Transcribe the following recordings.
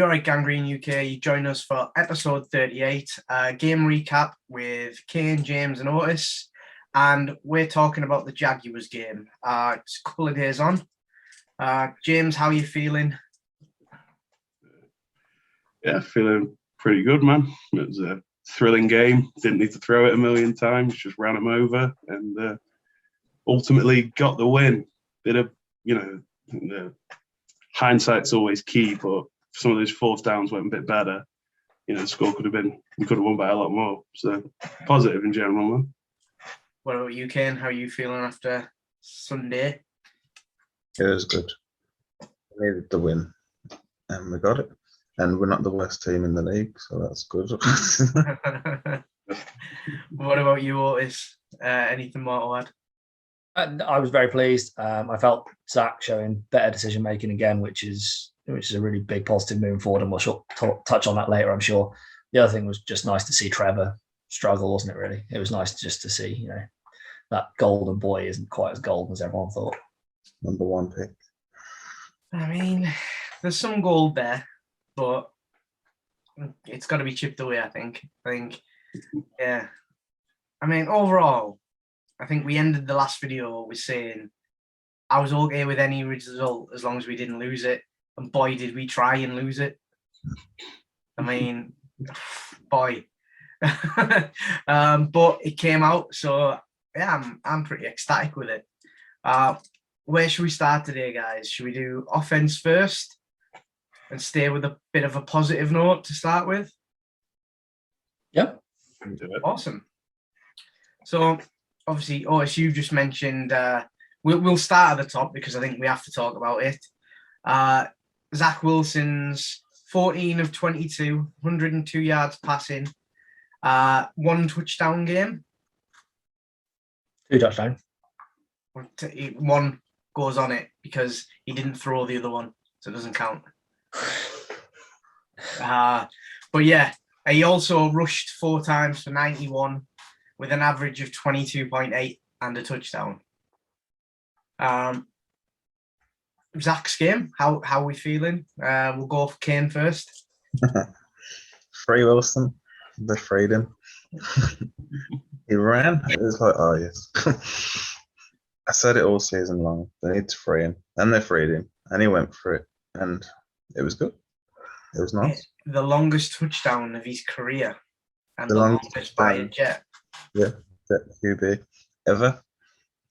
You're right, Gangrene UK. You join us for episode 38, game recap with Kane, James, and Otis. And we're talking about the Jaguars game. It's a couple of days on. James, how are you feeling? Yeah, feeling pretty good, man. It was a thrilling game. Didn't need to throw it a million times. Just ran them over and ultimately got the win. Bit of, hindsight's always key, but some of those fourth downs went a bit better. The score we could have won by a lot more. So positive in general, man. What about you, Ken? How are you feeling after Sunday? It was good. We needed the win, and we got it. And we're not the worst team in the league, so that's good. What about you, Otis? Anything more to add? I was very pleased. I felt Zach showing better decision making again, which is a really big positive moving forward, and we'll touch on that later, I'm sure. The other thing was just nice to see Trevor struggle, wasn't it? Really, it was nice just to see, that golden boy isn't quite as golden as everyone thought. Number one pick. I mean, there's some gold there, but it's got to be chipped away, I think. Yeah. I mean, overall, I think we ended the last video with saying I was okay with any result as long as we didn't lose it. And boy, did we try and lose it. I mean, boy. But it came out, so yeah, I'm pretty ecstatic with it. Where should we start today, guys? Should we do offense first and stay with a bit of a positive note to start with? Yep. Awesome. So, obviously, Otis, you just mentioned, we'll start at the top because I think we have to talk about it. Zach Wilson's 14 of 22, 102 yards passing, one touchdown game. 2 touchdowns. One goes on it because he didn't throw the other one, so it doesn't count. But yeah, he also rushed 4 times for 91 with an average of 22.8 and a touchdown. Zach's game, how are we feeling? We'll go for Kane first. Free Wilson. They freed him. He ran. It was like, oh yes. I said it all season long. They need to free him. And they freed him. And he went for it. And it was good. It was nice. The longest touchdown of his career. And the longest by a Jet. Yeah, Jet QB ever.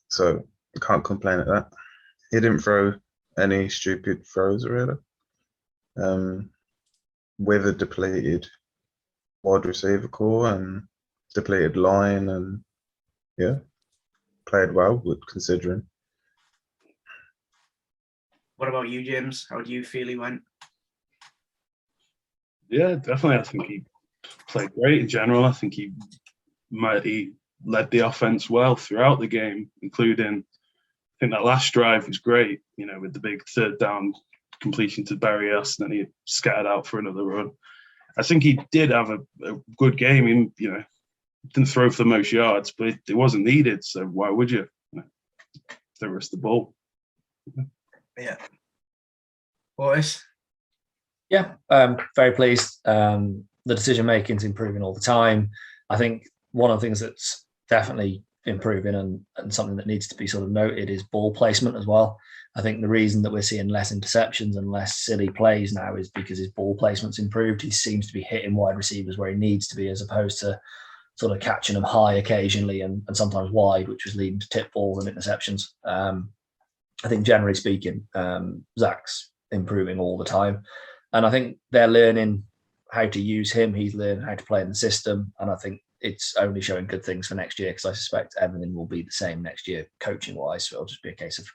So you can't complain at that. He didn't throw any stupid throws, really. With a depleted wide receiver core and depleted line, and yeah, played well considering. What about you, James? How do you feel he went? Yeah, definitely. I think he played great in general. I think he led the offense well throughout the game, including, I think that last drive was great, with the big third down completion to Berrios, and then he scattered out for another run. I think he did have a good game. Didn't throw for the most yards, but it wasn't needed, so why would you? The rest of the ball. Yeah. Boys? Yeah, very pleased. The decision making is improving all the time. I think one of the things that's definitely improving and something that needs to be sort of noted is ball placement as well. I think the reason that we're seeing less interceptions and less silly plays now is because his ball placement's improved. He seems to be hitting wide receivers where he needs to be, as opposed to sort of catching them high occasionally and sometimes wide, which was leading to tip balls and interceptions. I think generally speaking, Zach's improving all the time. And I think they're learning how to use him. He's learning how to play in the system. And I think it's only showing good things for next year, because I suspect everything will be the same next year, coaching-wise. So it'll just be a case of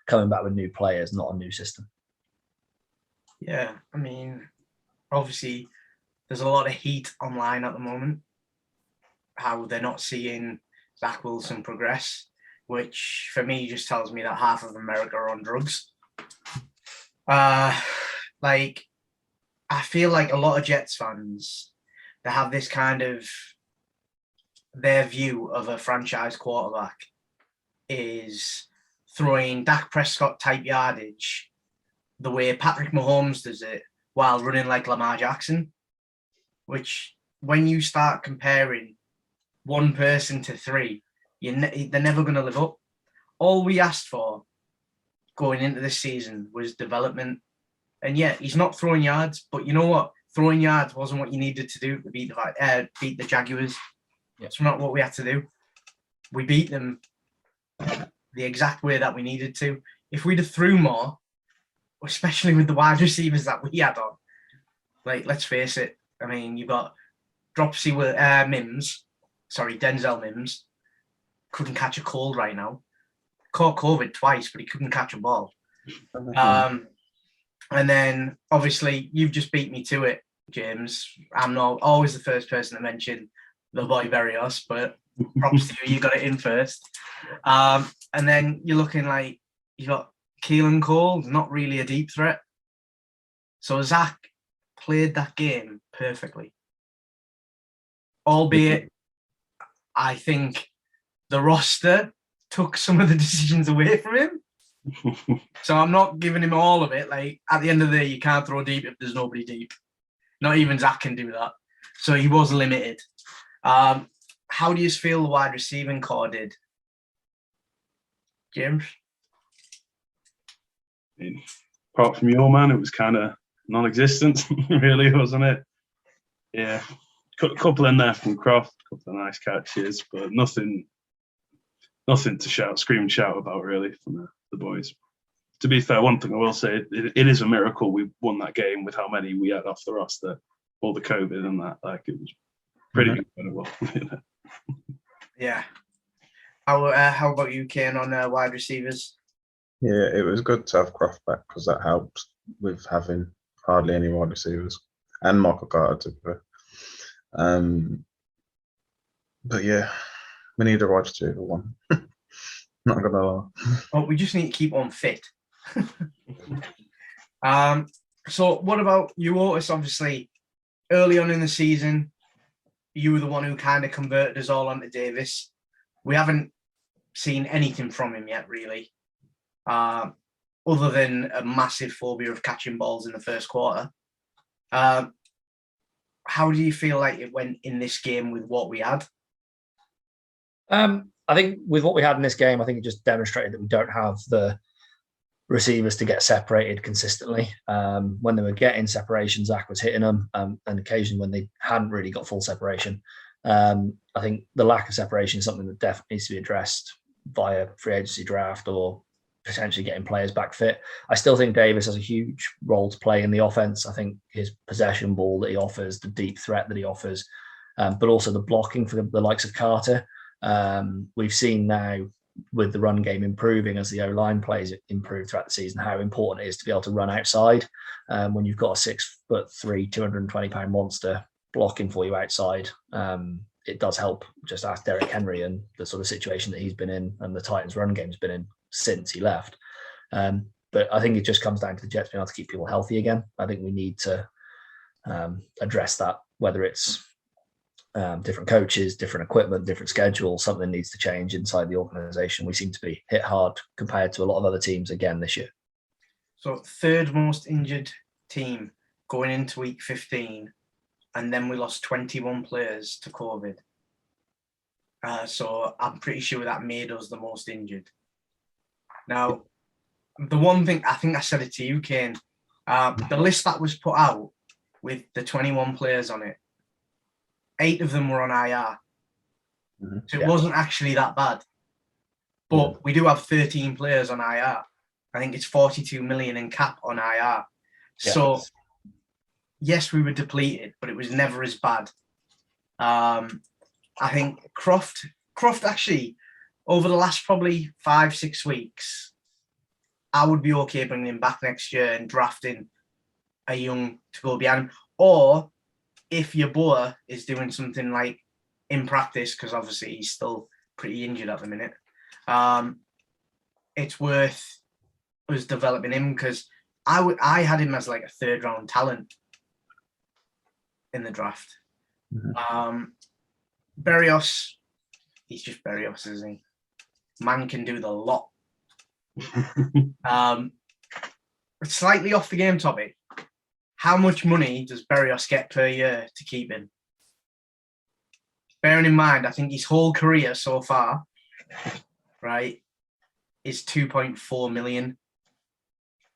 coming back with new players, not a new system. Yeah, I mean, obviously, there's a lot of heat online at the moment, how they're not seeing Zach Wilson progress, which for me just tells me that half of America are on drugs. I feel like a lot of Jets fans, they have this kind of, their view of a franchise quarterback is throwing Dak Prescott type yardage the way Patrick Mahomes does it, while running like Lamar Jackson, which when you start comparing one person to three, they're never going to live up. All we asked for going into this season was development. And yeah, he's not throwing yards, but you know what? Throwing yards wasn't what you needed to do to beat the Jaguars. Yeah. It's not what we had to do. We beat them the exact way that we needed to. If we'd have threw more, especially with the wide receivers that we had on, like, let's face it. I mean, you've got Dropsy Denzel Mims, couldn't catch a cold right now. Caught COVID twice, but he couldn't catch a ball. And then, obviously, you've just beat me to it, James. I'm not always the first person to mention the boy Berrios, but props to you. You got it in first. And then you're looking like you got Keelan Cole, not really a deep threat. So Zach played that game perfectly. Albeit, I think the roster took some of the decisions away from him. So I'm not giving him all of it. Like, at the end of the day, you can't throw deep if there's nobody deep. Not even Zach can do that. So he was limited. How do you feel the wide receiving core did, James? Apart from your man, it was kind of non-existent, really, wasn't it? Yeah, a couple in there from Croft, a couple of nice catches, but nothing to scream and shout about, really, from the boys. To be fair, one thing I will say, it is a miracle we won that game with how many we had off the roster, all the COVID and that. Like, it was pretty incredible. Yeah. How about you, Kane, on wide receivers? Yeah, it was good to have Croft back because that helps with having hardly any wide receivers, and Michael Carter to be fair. But yeah, we need a wide receiver one. Not gonna lie. Oh, we just need to keep on fit. So what about you, Otis? Obviously, early on in the season, you were the one who kind of converted us all onto Davis. We haven't seen anything from him yet, really, other than a massive phobia of catching balls in the first quarter. How do you feel like it went in this game with what we had? I think with what we had in this game, I think it just demonstrated that we don't have the receivers to get separated consistently. When they were getting separation, Zach was hitting them, and occasionally when they hadn't really got full separation. I think the lack of separation is something that definitely needs to be addressed via free agency draft or potentially getting players back fit. I still think Davis has a huge role to play in the offense. I think his possession ball that he offers, the deep threat that he offers, but also the blocking for the likes of Carter. We've seen now with the run game improving as the O-line plays improve throughout the season, how important it is to be able to run outside when you've got a 6'3", 220-pound monster blocking for you outside. It does help. Just ask Derrick Henry and the sort of situation that he's been in and the Titans run game's been in since he left. But I think it just comes down to the Jets being able to keep people healthy again. I think we need to address that, whether it's different coaches, different equipment, different schedule, something needs to change inside the organization. We seem to be hit hard compared to a lot of other teams again this year. So third most injured team going into week 15, and then we lost 21 players to COVID. So I'm pretty sure that made us the most injured. Now, the one thing, I think I said it to you, Kane, the list that was put out with the 21 players on it, 8 of them were on IR. So it wasn't actually that bad. But we do have 13 players on IR. I think it's 42 million in cap on IR. So, yes, we were depleted, but it was never as bad. I think Croft actually, over the last probably 5-6 weeks, I would be okay bringing him back next year and drafting a young to go behind him. Or if Yeboah is doing something like in practice, because obviously he's still pretty injured at the minute, it's worth us developing him, because I had him as like a third round talent in the draft. Berrios, he's just Berrios, isn't he? Man can do the lot. Slightly off the game topic. how much money does Berrios get per year to keep him? Bearing in mind, I think his whole career so far, right, is 2.4 million.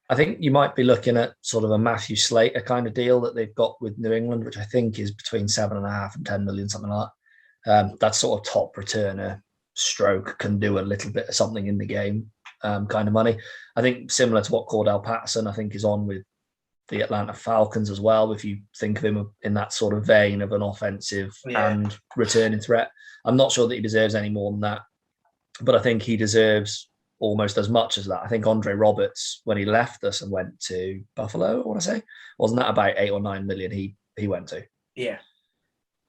I think you might be looking at sort of a Matthew Slater kind of deal that they've got with New England, which I think is between 7.5 and 10 million, something like that. That's sort of top returner stroke, can do a little bit of something in the game kind of money. I think similar to what Cordell Patterson, I think, is on with the Atlanta Falcons as well, if you think of him in that sort of vein of an offensive and returning threat. I'm not sure that he deserves any more than that, but I think he deserves almost as much as that. I think Andre Roberts, when he left us and went to Buffalo, I want to say, wasn't that about 8 or 9 million he went to? Yeah.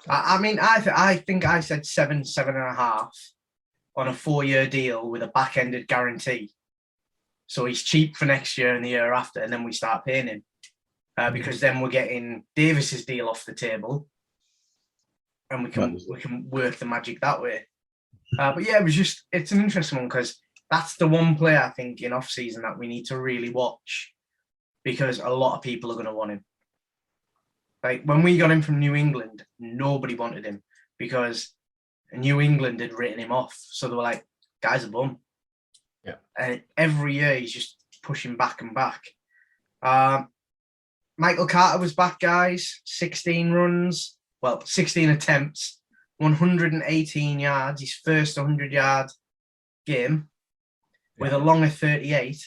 I mean, I think I said 7.5 on a 4-year deal with a back-ended guarantee. So he's cheap for next year and the year after, and then we start paying him. Because then we're getting Davis's deal off the table, and we can work the magic that way. But yeah, it's an interesting one because that's the one player I think in off season that we need to really watch, because a lot of people are going to want him. Like when we got him from New England, nobody wanted him because New England had written him off. So they were like, "Guy's a bum." Yeah. And every year he's just pushing back and back. Michael Carter was back, guys. 16 runs, 16 attempts, 118 yards. His first 100-yard game with a long of 38.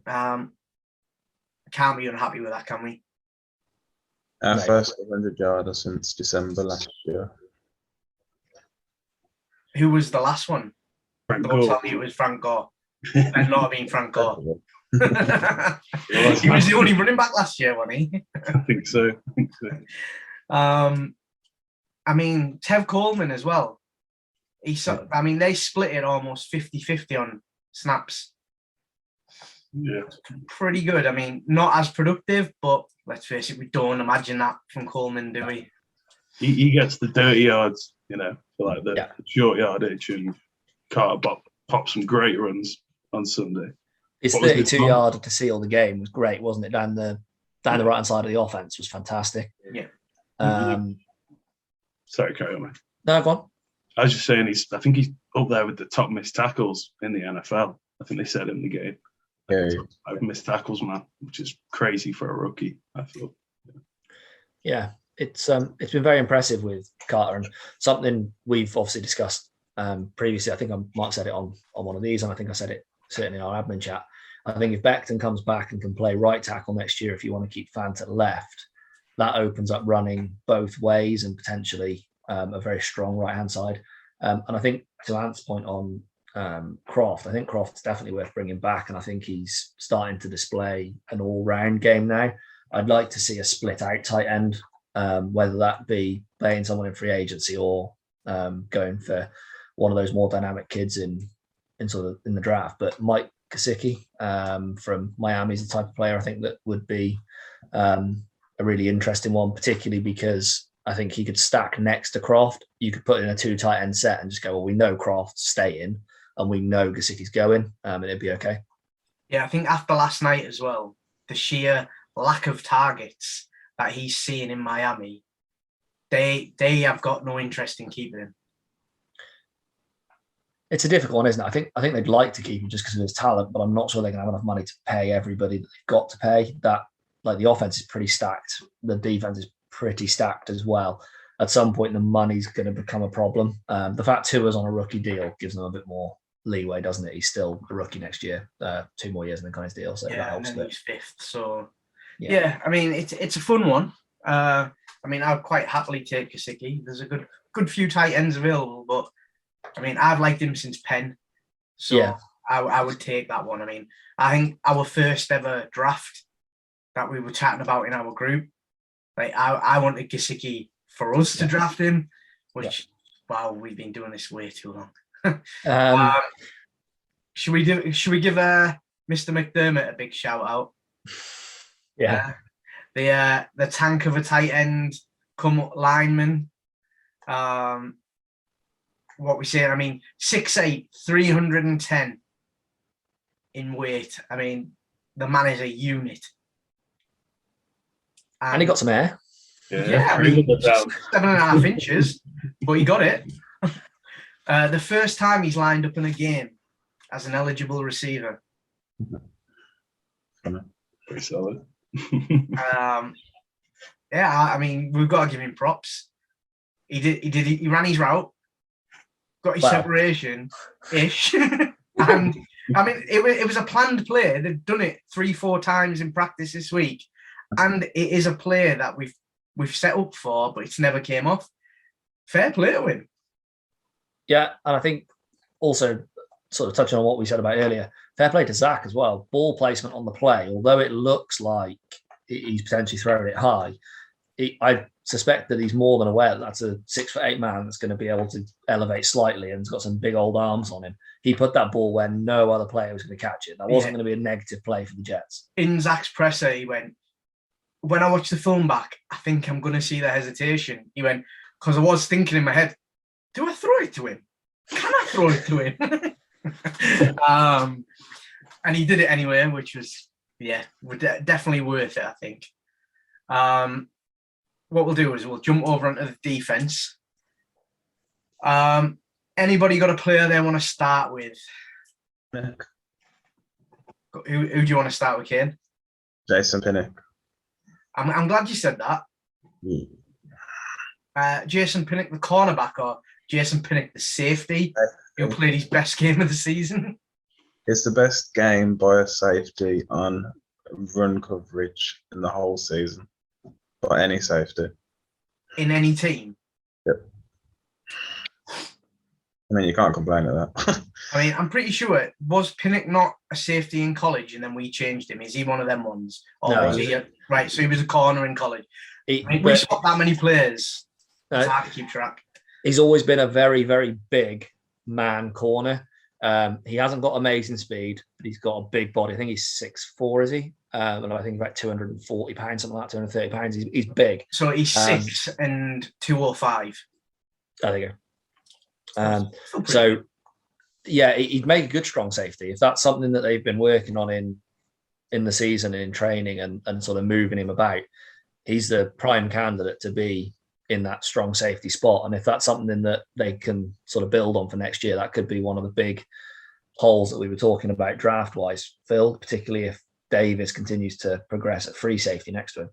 Can't be unhappy with that, can we? Our first 100-yarder since December last year. Who was the last one? Frank Don't Gore. tell me it was Frank Gore. And not being Frank Gore. He was the only running back last year, wasn't he? I think so. I mean, Tev Coleman as well. They split it almost 50-50 on snaps. Yeah. Pretty good. I mean, not as productive, but let's face it, we don't imagine that from Coleman, do we? He gets the dirty yards, for like the short yardage, and Carter popped some great runs on Sunday. His 32-yarder to seal the game was great, wasn't it? Down the right-hand side of the offense was fantastic. Yeah. Sorry, carry on. No, go on. I was just saying, I think he's up there with the top missed tackles in the NFL. I think they said in the game. Yeah. I've missed tackles, man, which is crazy for a rookie, I thought. Yeah, it's been very impressive with Carter, and something we've obviously discussed previously. I think I might have said it on one of these, and I think I said it certainly in our admin chat. I think if Becton comes back and can play right tackle next year, if you want to keep Fant at left, that opens up running both ways and potentially a very strong right-hand side. And I think to Ant's point on Croft, I think Croft's definitely worth bringing back, and I think he's starting to display an all-round game now. I'd like to see a split-out tight end, whether that be playing someone in free agency or going for one of those more dynamic kids in the draft. But Mike Gesicki from Miami is the type of player I think that would be a really interesting one, particularly because I think he could stack next to Croft. You could put in a 2 tight end set and just go, well, we know Croft's staying and we know Gesicki's going, and it'd be okay. Yeah, I think after last night as well, the sheer lack of targets that he's seeing in Miami, they have got no interest in keeping him. It's a difficult one, isn't it? I think they'd like to keep him just because of his talent, but I'm not sure they're going to have enough money to pay everybody that they've got to pay. That, like, the offense is pretty stacked. The defense is pretty stacked as well. At some point, the money's going to become a problem. The fact Tua's on a rookie deal gives them a bit more leeway, doesn't it? He's still a rookie next year, 2 more years in the guy's deal, so that helps. And then he's 5th. So yeah, I mean, it's a fun one. I mean, I'd quite happily take Gesicki. There's a good few tight ends available, but I mean, I've liked him since Penn, so yeah. I would take that one. I mean, I think our first ever draft that we were chatting about in our group, like I wanted Gesicki for us to draft him, which wow, we've been doing this way too long. Should we give Mr. McDermott a big shout out? Yeah. The tank of a tight end, come lineman. What we say, I mean, 6'8", 310 in weight. I mean, the man is a unit. And he got some air. Yeah, I mean, 7.5 inches, but he got it. The first time he's lined up in a game as an eligible receiver. Pretty solid. I mean, we've got to give him props. He ran his route, got his separation-ish. And, I mean, it was a planned play. They've done it 3-4 times in practice this week. And it is a play that we've set up for, but it's never came off. Fair play to him. Yeah, and I think also sort of touching on what we said about earlier, fair play to Zach as well. Ball placement on the play, although it looks like he's potentially throwing it high, I suspect that he's more than aware that that's a 6'8" man that's going to be able to elevate slightly and has got some big old arms on him. He put that ball where no other player was going to catch it. That wasn't going to be a negative play for the Jets. In Zach's presser, he went, when I watch the film back, I think I'm going to see the hesitation. He went, because I was thinking in my head, do I throw it to him? Can I throw it to him? And he did it anyway, which was, definitely worth it, I think. What we'll do is we'll jump over onto the defense. Anybody got a player they want to start with? Pinnick. Who do you want to start with, Kane? Jason Pinnick. I'm glad you said that. Jason Pinnick, the cornerback, or Jason Pinnick, the safety, who played his best game of the season? It's the best game by a safety on run coverage in the whole season. By any safety. In any team? Yep. I mean, you can't complain at that. I mean, I'm pretty sure, was Pinnick not a safety in college and then we changed him? Is he one of them ones? Or No. was he right, so he was a corner in college. We swapped that many players. It's hard to keep track. He's always been a very, very big man corner. He hasn't got amazing speed, but he's got a big body. I think he's 6'4", is he? And I think about 240 pounds, something like that, 230 pounds. He's big. So he's 6 and 205. There you go. So, yeah, he'd make a good strong safety. If that's something that they've been working on in the season, in training and sort of moving him about, he's the prime candidate to be in that strong safety spot. And if that's something that they can sort of build on for next year, that could be one of the big holes that we were talking about draft-wise, Phil, particularly if Davis continues to progress at free safety next to him.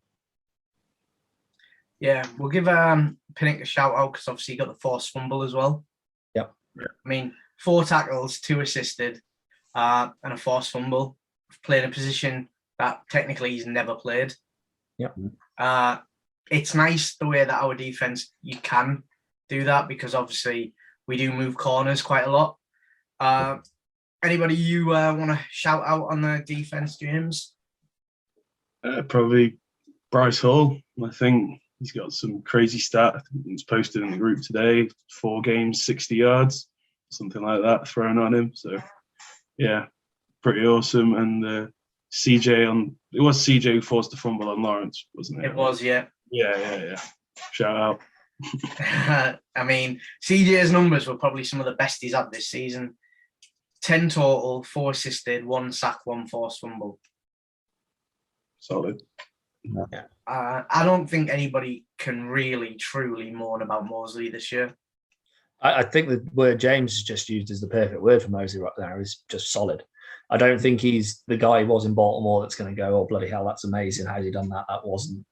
Yeah, we'll give Pinnick a shout out because obviously he got the forced fumble as well. Yep. I mean, 4 tackles, 2 assisted, and a forced fumble. Playing a position that technically he's never played. Yep. It's nice the way that our defense, you can do that because obviously we do move corners quite a lot. Anybody you want to shout out on the defense, James? Probably Bryce Hall. I think he's got some crazy stat. I think he's posted in the group today. 4 games, 60 yards, something like that thrown on him. So, yeah, pretty awesome. And CJ it was CJ who forced the fumble on Lawrence, wasn't it? It was, yeah. Yeah. Shout out. I mean, CJ's numbers were probably some of the best he's had this season. 10 total, 4 assisted, 1 sack, 1 forced fumble. Solid. Yeah. I don't think anybody can really, truly mourn about Mosley this year. I think the word James has just used is the perfect word for Mosley right now, is just solid. I don't think he's the guy he was in Baltimore that's going to go, oh, bloody hell, that's amazing. How's he done that? That wasn't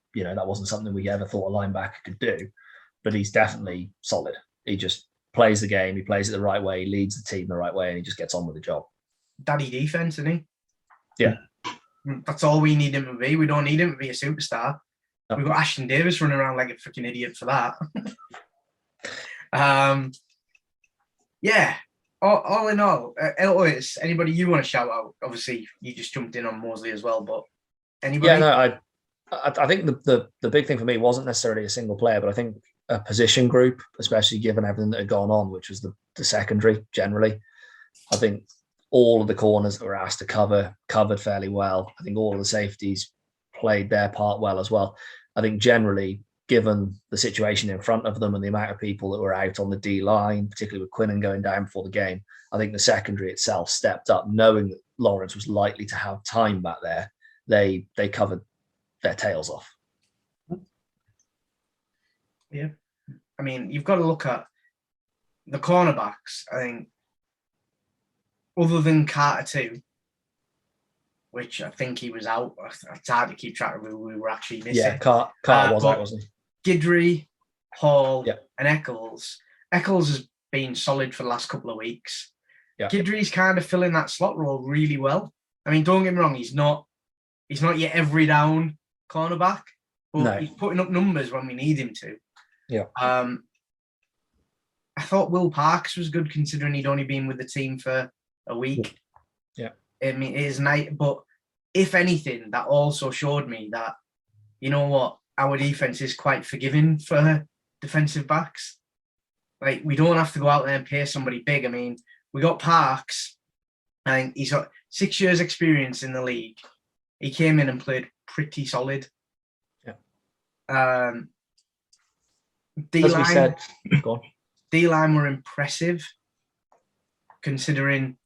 something we ever thought a linebacker could do. But he's definitely solid. He just plays the game. He plays it the right way. He leads the team the right way, and he just gets on with the job. Daddy defense, isn't he? Yeah. That's all we need him to be. We don't need him to be a superstar. No. We've got Ashton Davis running around like a freaking idiot for that. Yeah. All in all, Elvis, anybody you want to shout out? Obviously, you just jumped in on Mosley as well, but anybody? Yeah, no, I think the big thing for me wasn't necessarily a single player, but I think a position group, especially given everything that had gone on, which was the secondary generally. I think all of the corners that were asked to covered fairly well. I think all of the safeties played their part well as well. I think generally, given the situation in front of them and the amount of people that were out on the D line, particularly with Quinnen going down before the game, I think the secondary itself stepped up, knowing that Lawrence was likely to have time back there. They covered their tails off. Yeah. I mean, you've got to look at the cornerbacks. I think, other than Carter too, which I think he was out. It's hard to keep track of who we were actually missing. Yeah, Carter was out, wasn't he? Guidry, Hall, yeah. and Eccles. Eccles has been solid for the last couple of weeks. Yeah. Guidry's kind of filling that slot role really well. I mean, don't get me wrong, he's not your every down cornerback, but he's putting up numbers when we need him to. Yeah. I thought Will Parks was good considering he'd only been with the team for a week. Yeah. I mean, it is nice, but if anything, that also showed me that, you know what, our defense is quite forgiving for defensive backs. Like, we don't have to go out there and pay somebody big. I mean, we got Parks, and he's got 6 years experience in the league. He came in and played pretty solid. Yeah. D-line, as we said, go on. D-line were impressive, considering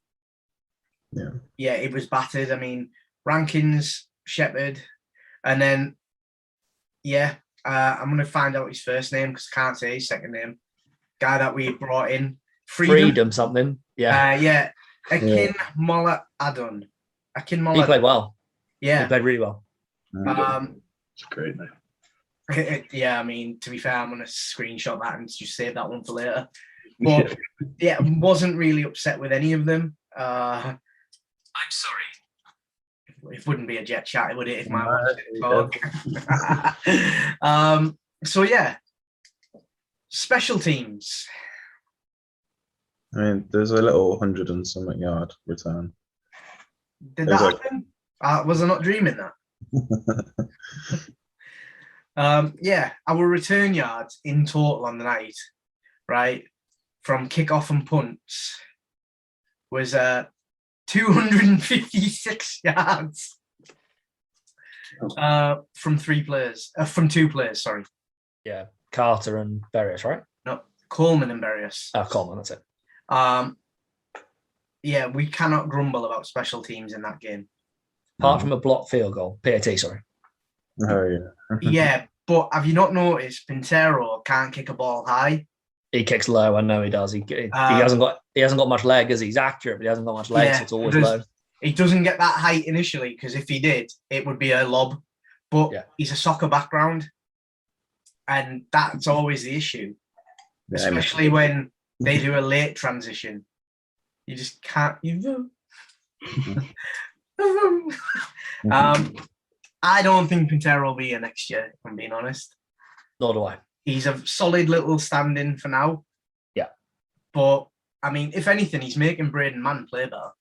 it was battered. I mean, Rankins, Shepherd, and then I'm going to find out his first name because I can't say his second name. Guy that we brought in, Freedom something. Yeah. Akin Molla Adon. He played well. Yeah, he played really well. It's a great name. Yeah, I mean, to be fair, I'm going to screenshot that and just save that one for later. But wasn't really upset with any of them. I'm sorry. It wouldn't be a jet chat, would it, if my talk? So yeah, special teams. I mean, there's a little 100 and something yard return. Did that happen? Was I not dreaming that? Our return yards in total on the night, right, from kickoff and punts was 256 yards from two players, sorry. Yeah, Carter and Berrios, right? No, Coleman and Berrios. Coleman, that's it. We cannot grumble about special teams in that game. Apart from a blocked field goal. PAT, sorry. Oh, yeah. Yeah, but have you not noticed Pintero can't kick a ball high? He kicks low. I know he does. He hasn't got much leg, as he's accurate, but he hasn't got much leg, so it's always low. He doesn't get that height initially, because if he did, it would be a lob. But he's a soccer background, and that's always the issue, especially when they do a late transition. You just can't. I don't think Pintero will be here next year, if I'm being honest. Nor do I. He's a solid little stand-in for now. Yeah. But, I mean, if anything, he's making Braden Mann play better.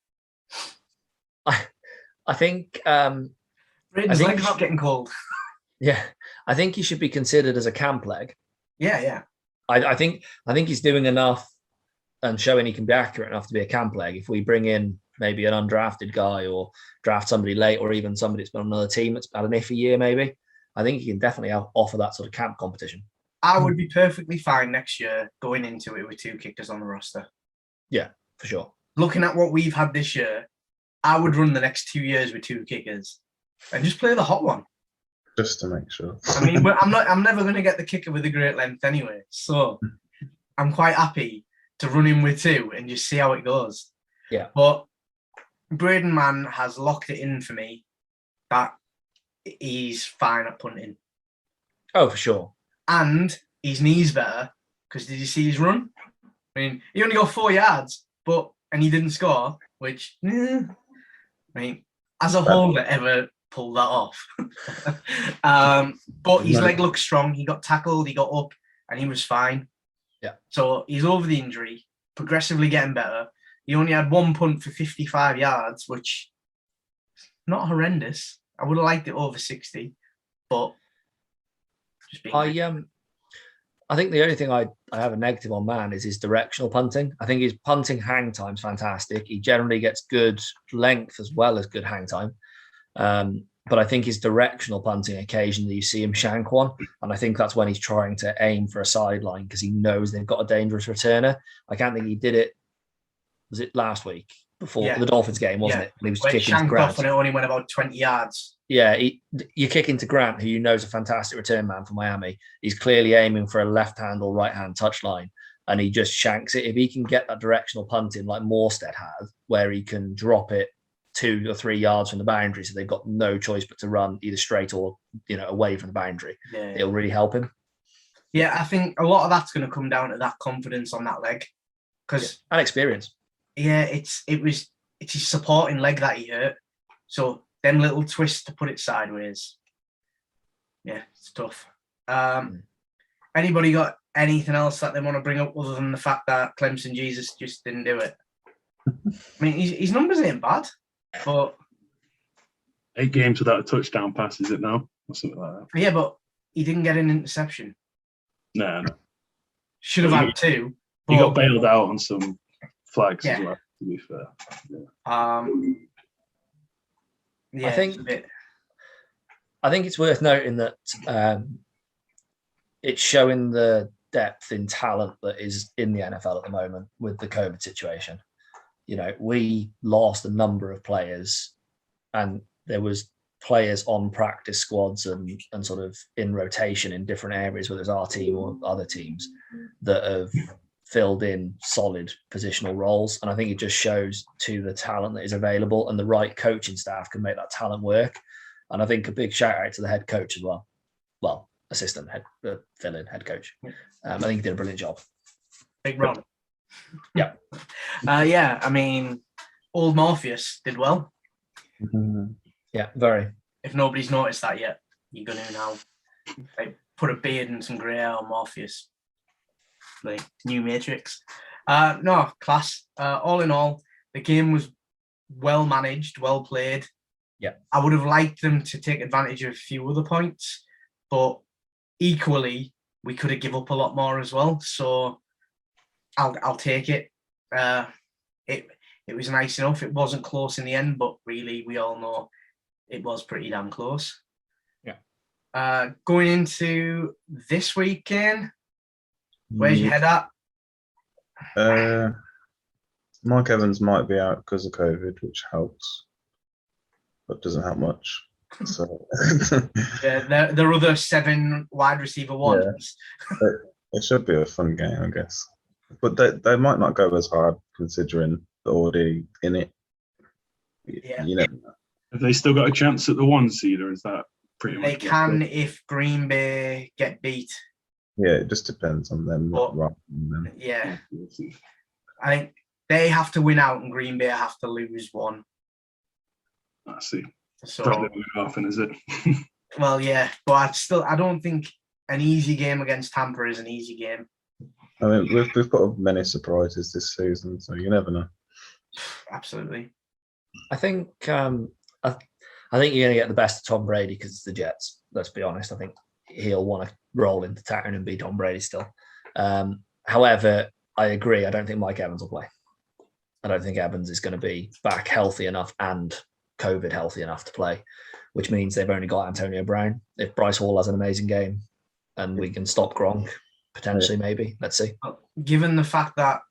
I think... Braden's leg's not getting cold. Yeah. I think he should be considered as a camp leg. Yeah. I think he's doing enough and showing he can be accurate enough to be a camp leg. If we bring in maybe an undrafted guy or draft somebody late, or even somebody that's been on another team that's had an iffy year, maybe, I think he can definitely offer that sort of camp competition. I would be perfectly fine next year going into it with two kickers on the roster. Yeah, for sure. Looking at what we've had this year, I would run the next 2 years with two kickers and just play the hot one. Just to make sure. I mean, but I'm never going to get the kicker with a great length anyway. So I'm quite happy to run in with two and just see how it goes. Yeah. But Braden Mann has locked it in for me that he's fine at punting. Oh, for sure. And his knee's better, because did you see his run? I mean, he only got 4 yards, and he didn't score, which, I mean, as a holder ever pulled that off. But his leg looked strong. He got tackled, he got up, and he was fine. Yeah. So he's over the injury, progressively getting better. He only had one punt for 55 yards, which not horrendous. I would have liked it over 60, but just being I think the only thing I have a negative on Mann is his directional punting. I think his punting hang time's fantastic. He generally gets good length as well as good hang time. But I think his directional punting, occasionally you see him shank one. And I think that's when he's trying to aim for a sideline because he knows they've got a dangerous returner. I can't think he did it. Was it last week before the Dolphins game, wasn't it? And he was kicking his ground. Off and it only went about 20 yards. Yeah, you kick into Grant, who you know is a fantastic return man for Miami. He's clearly aiming for a left-hand or right-hand touchline, and he just shanks it. If he can get that directional punting like Morstead has, where he can drop it 2 or 3 yards from the boundary, so they've got no choice but to run either straight or away from the boundary, it'll really help him. Yeah, I think a lot of that's going to come down to that confidence on that leg, and experience. Yeah, it's his supporting leg that he hurt. So them little twists to put it sideways. Yeah, it's tough. Anybody got anything else that they want to bring up other than the fact that Clemson Jesus just didn't do it? I mean, his numbers ain't bad, but 8 games without a touchdown pass, is it now? Or something like that. Yeah, but he didn't get an interception. No. Should have had 2. He got bailed out on some flags as well, to be fair. Yeah. I think it's worth noting that it's showing the depth in talent that is in the NFL at the moment with the COVID situation. We lost a number of players, and there was players on practice squads and sort of in rotation in different areas, whether it's our team or other teams, that have filled in solid positional roles. And I think it just shows to the talent that is available, and the right coaching staff can make that talent work. And I think a big shout out to the head coach as well. Well, assistant head, fill-in head coach. I think he did a brilliant job. Big Ron. Yeah. I mean, old Morpheus did well. Yeah, very. If nobody's noticed that yet, you're going to now. Like, put a beard and some grey hair on Morpheus. Like, new Matrix. No, class. All in all, the game was well managed, well played. Yeah. I would have liked them to take advantage of a few other points, but equally, we could have given up a lot more as well. So I'll take it. It was nice enough. It wasn't close in the end, but really, we all know it was pretty damn close. Yeah. Going into this weekend, where's your head at? Mike Evans might be out because of COVID, which helps, but doesn't help much. So there are other 7 wide receiver ones. Yeah. It should be a fun game, I guess. But they might not go as hard considering they're already in it. Yeah. You never know. Have they still got a chance at the 1 seed, or is that pretty much? They can if Green Bay get beat. Yeah, it just depends on them. Yeah. I think they have to win out and Green Bay have to lose 1. I see. So, probably often, is it? Well, yeah, but I don't think an easy game against Tampa is an easy game. I mean, we've got many surprises this season, so you never know. Absolutely. I think I think you're going to get the best of Tom Brady because it's the Jets. Let's be honest. I think he'll want to roll into town and be Tom Brady still. However, I agree. I don't think Mike Evans will play. I don't think Evans is going to be back healthy enough and COVID healthy enough to play, which means they've only got Antonio Brown. If Bryce Hall has an amazing game and we can stop Gronk, potentially, maybe. Let's see. Given the fact that,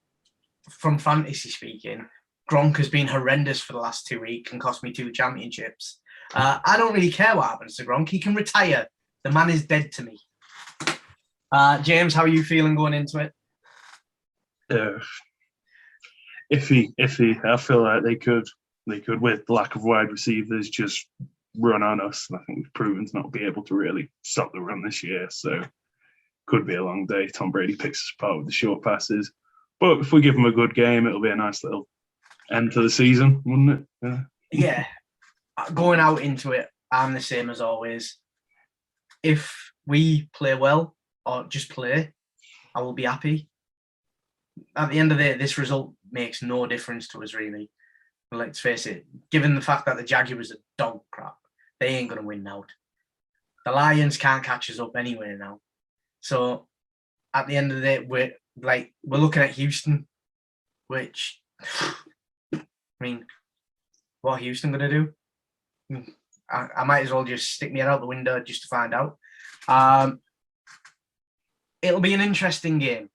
from fantasy speaking, Gronk has been horrendous for the last 2 weeks and cost me 2 championships, I don't really care what happens to Gronk. He can retire. The man is dead to me. James, how are you feeling going into it? Iffy. I feel like they could, with the lack of wide receivers, just run on us. I think we've proven to not be able to really stop the run this year. So could be a long day. Tom Brady picks us apart with the short passes. But if we give him a good game, it'll be a nice little end to the season, wouldn't it? Yeah. Going out into it, I'm the same as always. If we play well or just play, I will be happy. At the end of the day, this result makes no difference to us, really. But let's face it, given the fact that the Jaguars are dog crap, they ain't going to win now. The Lions can't catch us up anyway now. So at the end of the day, we're looking at Houston, which, I mean, what are Houston going to do? I might as well just stick my head out the window just to find out. It'll be an interesting game.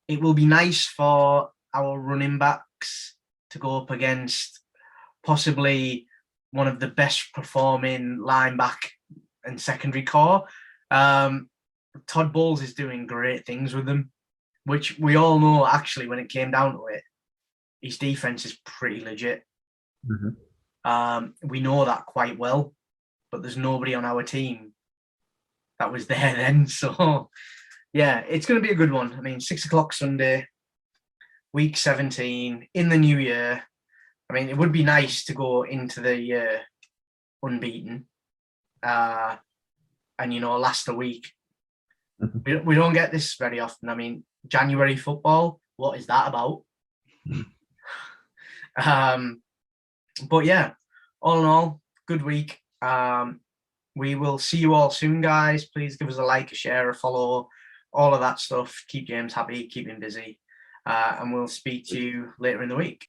It will be nice for our running backs to go up against possibly one of the best performing lineback and secondary core. Todd Bowles is doing great things with them, which we all know, actually, when it came down to it, his defense is pretty legit. We know that quite well, but there's nobody on our team that was there then. So, yeah, it's going to be a good one. I mean, 6 o'clock Sunday, week 17, in the new year. I mean, it would be nice to go into the year unbeaten and, last a week. We don't get this very often. I mean, January football, what is that about? But yeah, all in all, good week. We will see you all soon, guys. Please give us a like, a share, a follow, all of that stuff. Keep James happy, keep him busy. And we'll speak to you later in the week.